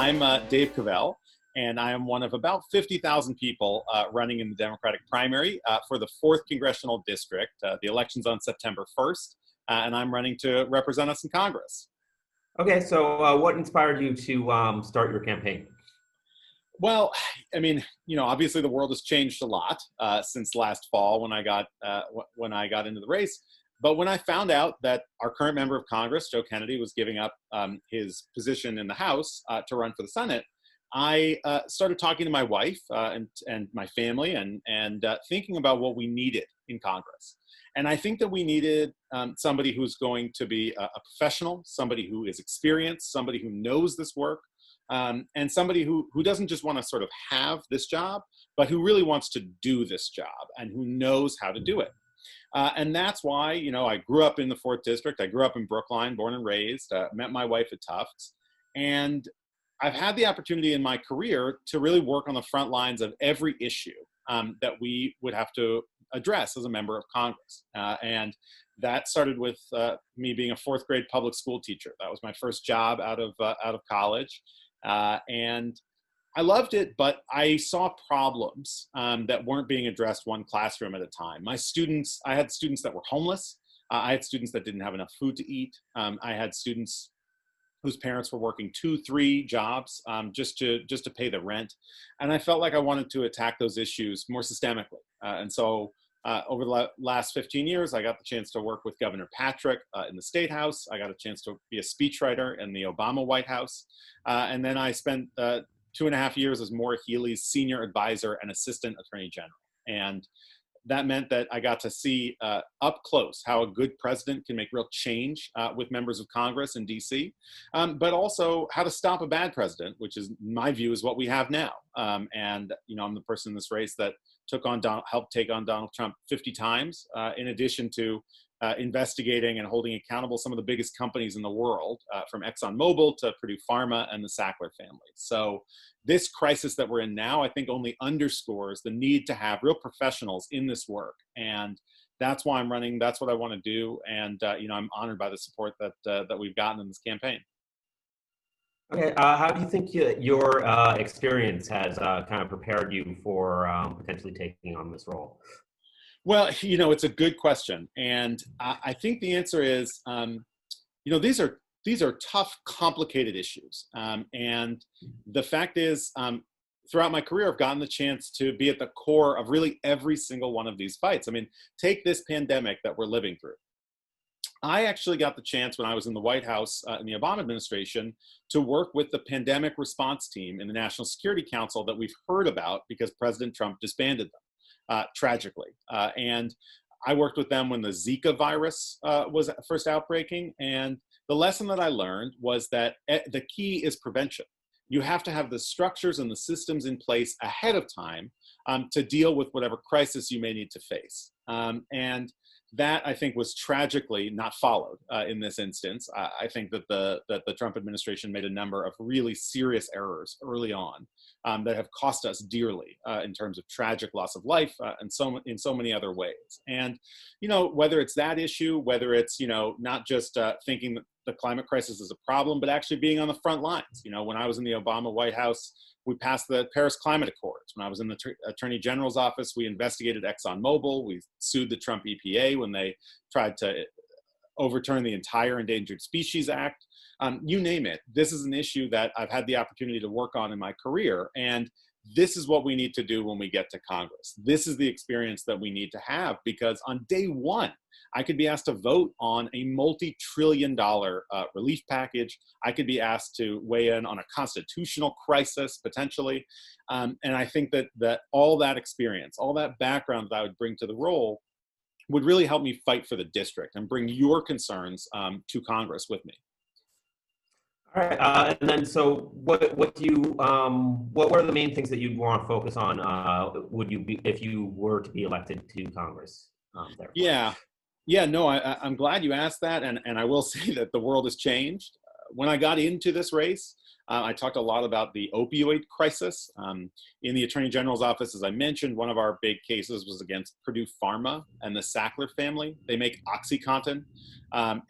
I'm Dave Cavell, and I am one of about 50,000 people running in the Democratic primary for the 4th Congressional District. The election's on September 1st, and I'm running to represent us in Congress. Okay, so what inspired you to start your campaign? Well, I mean, obviously the world has changed a lot since last fall when I got into the race. But when I found out that our current member of Congress, Joe Kennedy, was giving up his position in the House to run for the Senate, I started talking to my wife and my family and thinking about what we needed in Congress. And I think that we needed somebody who's going to be a professional, somebody who is experienced, somebody who knows this work, and somebody who doesn't just want to sort of have this job, but who really wants to do this job and who knows how to do it. And that's why, I grew up in the 4th District. I grew up in Brookline, born and raised, met my wife at Tufts. And I've had the opportunity in my career to really work on the front lines of every issue that we would have to address as a member of Congress. And that started with me being a 4th grade public school teacher. That was my first job out of college. And I loved it, but I saw problems that weren't being addressed one classroom at a time. I had students that were homeless. I had students that didn't have enough food to eat. I had students whose parents were working 2-3 jobs just to pay the rent. And I felt like I wanted to attack those issues more systemically. And so over the last 15 years, I got the chance to work with Governor Patrick in the State House. I got a chance to be a speechwriter in the Obama White House. And then I spent 2.5 years as Maura Healey's senior advisor and assistant attorney general. And that meant that I got to see up close how a good president can make real change with members of Congress in DC, but also how to stop a bad president, which is, in my view, is what we have now. And I'm the person in this race that helped take on Donald Trump 50 times, in addition to investigating and holding accountable some of the biggest companies in the world, from ExxonMobil to Purdue Pharma and the Sackler family. So this crisis that we're in now, I think, only underscores the need to have real professionals in this work. And that's why I'm running. That's what I want to do. And, I'm honored by the support that we've gotten in this campaign. Okay, how do you think your experience has kind of prepared you for potentially taking on this role? Well, it's a good question. And I think the answer is, these are tough, complicated issues. And the fact is, throughout my career, I've gotten the chance to be at the core of really every single one of these fights. I mean, take this pandemic that we're living through. I actually got the chance when I was in the White House in the Obama administration to work with the pandemic response team in the National Security Council that we've heard about because President Trump disbanded them, tragically. And I worked with them when the Zika virus was first outbreaking. And the lesson that I learned was that the key is prevention. You have to have the structures and the systems in place ahead of time to deal with whatever crisis you may need to face. And that, I think, was tragically not followed in this instance. I think that the Trump administration made a number of really serious errors early on that have cost us dearly in terms of tragic loss of life and in so many other ways. And whether it's that issue, whether it's not just thinking that the climate crisis is a problem, but actually being on the front lines. When I was in the Obama White House, we passed the Paris Climate Accords. When I was in the Attorney General's office, we investigated ExxonMobil. We sued the Trump EPA when they tried to overturn the entire Endangered Species Act. You name it. This is an issue that I've had the opportunity to work on in my career. And this is what we need to do when we get to Congress. This is the experience that we need to have, because on day one, I could be asked to vote on a multi-trillion-dollar relief package. I could be asked to weigh in on a constitutional crisis, potentially. And I think that all that experience, all that background that I would bring to the role would really help me fight for the district and bring your concerns to Congress with me. All right, and then so what are the main things that you'd want to focus on? Would you be if you were to be elected to Congress? No, I'm glad you asked that, and I will say that the world has changed. When I got into this race, I talked a lot about the opioid crisis. In the Attorney General's office, as I mentioned, one of our big cases was against Purdue Pharma and the Sackler family. They make OxyContin,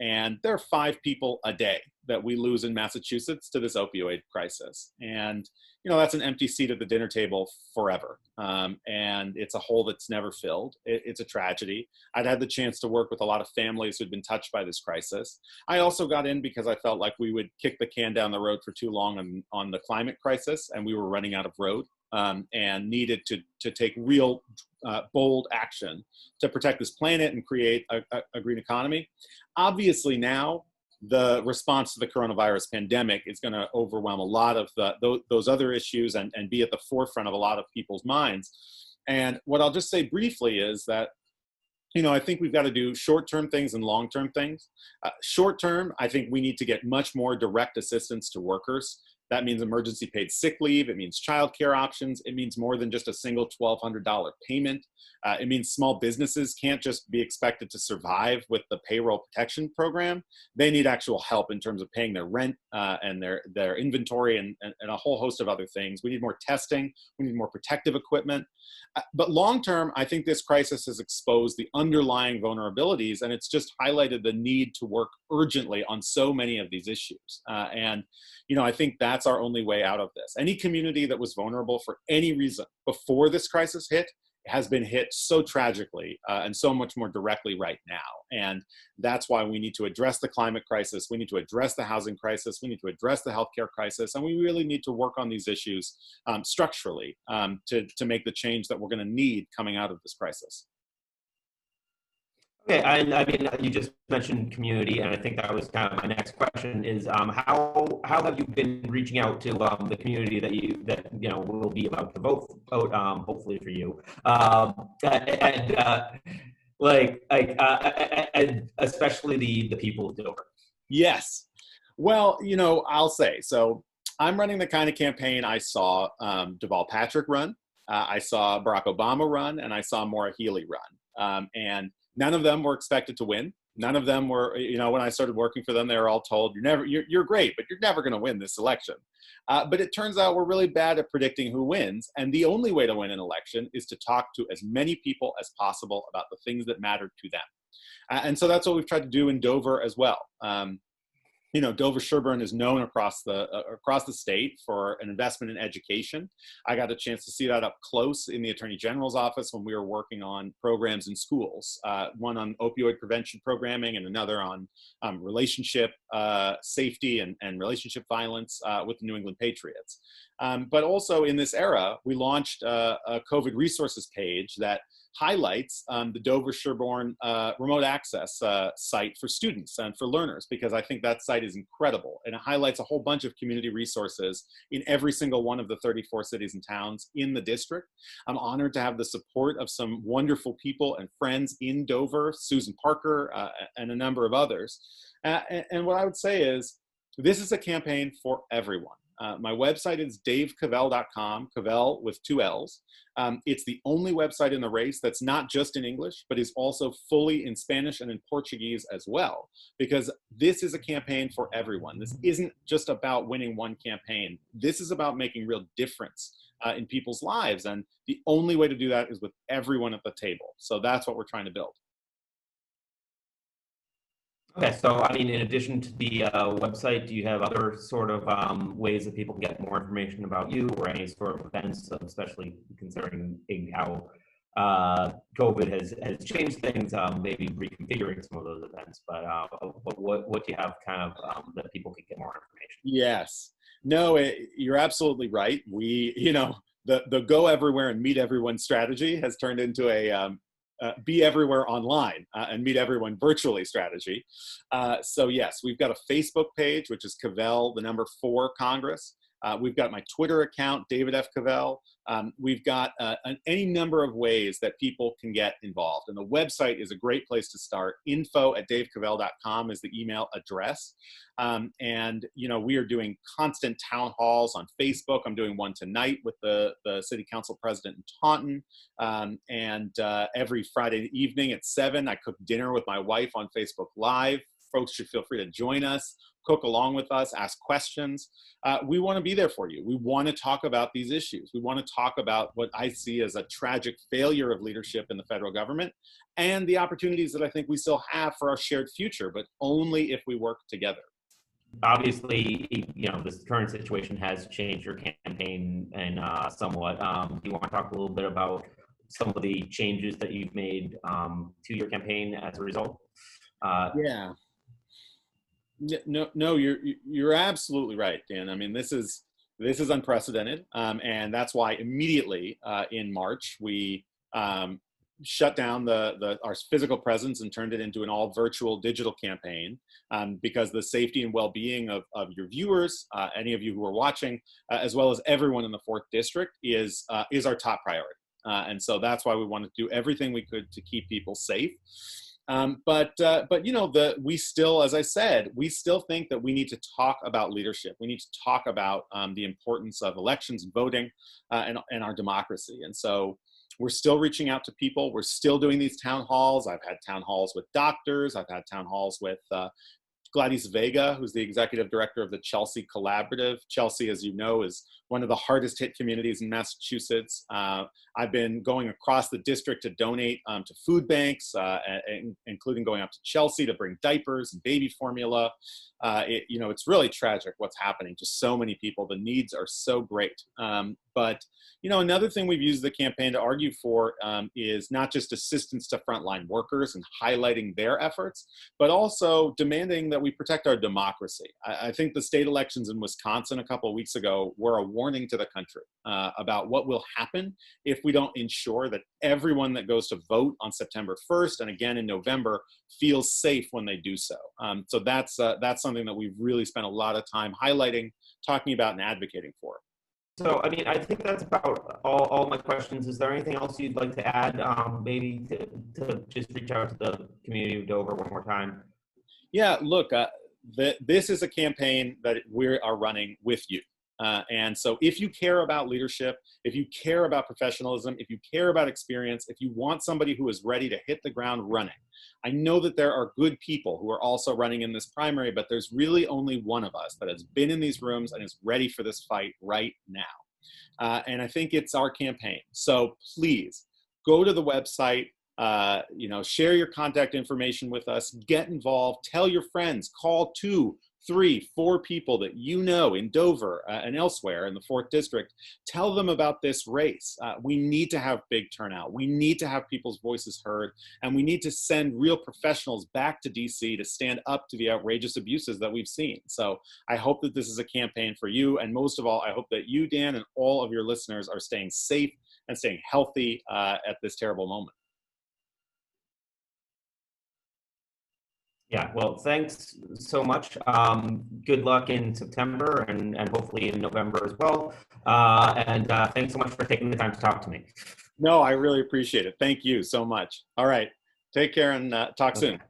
and there are 5 people a day that we lose in Massachusetts to this opioid crisis. And, that's an empty seat at the dinner table forever. And it's a hole that's never filled. It's a tragedy. I'd had the chance to work with a lot of families who'd been touched by this crisis. I also got in because I felt like we would kick the can down the road for too long on the climate crisis, and we were running out of road. And needed to take real bold action to protect this planet and create a green economy. Obviously now, the response to the coronavirus pandemic is going to overwhelm a lot of those other issues and be at the forefront of a lot of people's minds. And what I'll just say briefly is that, I think we've got to do short-term things and long-term things. Short-term, I think we need to get much more direct assistance to workers. That means emergency paid sick leave. It means childcare options. It means more than just a single $1,200 payment. It means small businesses can't just be expected to survive with the payroll protection program. They need actual help in terms of paying their rent and their inventory and a whole host of other things. We need more testing. We need more protective equipment. But long term, I think this crisis has exposed the underlying vulnerabilities, and it's just highlighted the need to work urgently on so many of these issues. And I think that's our only way out of this. Any community that was vulnerable for any reason before this crisis hit has been hit so tragically and so much more directly right now. And that's why we need to address the climate crisis. We need to address the housing crisis. We need to address the healthcare crisis. And we really need to work on these issues structurally to make the change that we're going to need coming out of this crisis. Okay, and I mean, you just mentioned community, and I think that was kind of my next question is how have you been reaching out to the community that will be about to vote hopefully for you, and especially the people of Dover. Yes. Well, I'll say, so I'm running the kind of campaign I saw Deval Patrick run, I saw Barack Obama run, and I saw Maura Healey run. And none of them were expected to win. None of them were, when I started working for them, they were all told, you're great, but you're never going to win this election. But it turns out we're really bad at predicting who wins. And the only way to win an election is to talk to as many people as possible about the things that matter to them. And so that's what we've tried to do in Dover as well. Dover-Sherburne is known across the state for an investment in education. I got a chance to see that up close in the Attorney General's office when we were working on programs in schools, one on opioid prevention programming and another on relationship safety and relationship violence with the New England Patriots. But also in this era, we launched a COVID resources page that highlights the Dover-Sherburne remote access site for students and for learners, because I think that site is incredible. And it highlights a whole bunch of community resources in every single one of the 34 cities and towns in the district. I'm honored to have the support of some wonderful people and friends in Dover, Susan Parker, and a number of others. And what I would say is, this is a campaign for everyone. My website is davecavell.com, Cavell with 2 L's. It's the only website in the race that's not just in English, but is also fully in Spanish and in Portuguese as well, because this is a campaign for everyone. This isn't just about winning one campaign. This is about making real difference in people's lives. And the only way to do that is with everyone at the table. So that's what we're trying to build. Okay, so I mean, in addition to the website, do you have other sort of ways that people can get more information about you or any sort of events, especially considering how COVID has changed things, maybe reconfiguring some of those events, but what do you have kind of that people can get more information? Yes. No, you're absolutely right. We, the go everywhere and meet everyone strategy has turned into a be everywhere online and meet everyone virtually strategy. So yes, we've got a Facebook page, which is Cavell, the number 4 Congress. We've got my Twitter account, David F. Cavell. We've got any number of ways that people can get involved. And the website is a great place to start. info@davecavell.com is the email address. And, we are doing constant town halls on Facebook. I'm doing one tonight with the city council president in Taunton. And every Friday evening at 7, I cook dinner with my wife on Facebook Live. Folks should feel free to join us, cook along with us, ask questions. We want to be there for you. We want to talk about these issues. We want to talk about what I see as a tragic failure of leadership in the federal government and the opportunities that I think we still have for our shared future, but only if we work together. obviously, you know, this current situation has changed your campaign and somewhat. Do you want to talk a little bit about some of the changes that you've made to your campaign as a result? Yeah. No, you're absolutely right, Dan. I mean, this is unprecedented, and that's why immediately in March we shut down our physical presence and turned it into an all virtual digital campaign, because the safety and well-being of your viewers, any of you who are watching, as well as everyone in the 4th District, is our top priority. And so that's why we wanted to do everything we could to keep people safe. But you know, we still, as I said, we still think that we need to talk about leadership. We need to talk about the importance of elections and voting, and our democracy. And so we're still reaching out to people. We're still doing these town halls. I've had town halls with doctors. I've had town halls with Gladys Vega, who's the executive director of the Chelsea Collaborative. Chelsea, as you know, is one of the hardest hit communities in Massachusetts. I've been going across the district to donate to food banks, including going up to Chelsea to bring diapers and baby formula. You know, it's really tragic what's happening to so many people. The needs are so great. But you know, another thing we've used the campaign to argue for is not just assistance to frontline workers and highlighting their efforts, but also demanding that we protect our democracy. I think the state elections in Wisconsin a couple of weeks ago were a warning to the country about what will happen if we don't ensure that everyone that goes to vote on September 1st and again in November feels safe when they do so. So that's something that we've really spent a lot of time highlighting, talking about, and advocating for. So, I mean, I think that's about all my questions. Is there anything else you'd like to add, maybe to just reach out to the community of Dover one more time? Yeah, look, this is a campaign that we are running with you. And so if you care about leadership, if you care about professionalism, if you care about experience, if you want somebody who is ready to hit the ground running, I know that there are good people who are also running in this primary, but there's really only one of us that has been in these rooms and is ready for this fight right now. And I think it's our campaign. So please go to the website, you know, share your contact information with us, get involved, tell your friends, call 2, 3, 4 people that you know in Dover and elsewhere in the 4th District. Tell them about this race. We need to have big turnout. We need to have people's voices heard, and we need to send real professionals back to DC to stand up to the outrageous abuses that we've seen. So I hope that this is a campaign for you, and most of all, I hope that you, Dan, and all of your listeners are staying safe and staying healthy at this terrible moment. Yeah, well, thanks so much. Good luck in September and hopefully in November as well. And thanks so much for taking the time to talk to me. No, I really appreciate it. Thank you so much. All right. Take care and talk soon.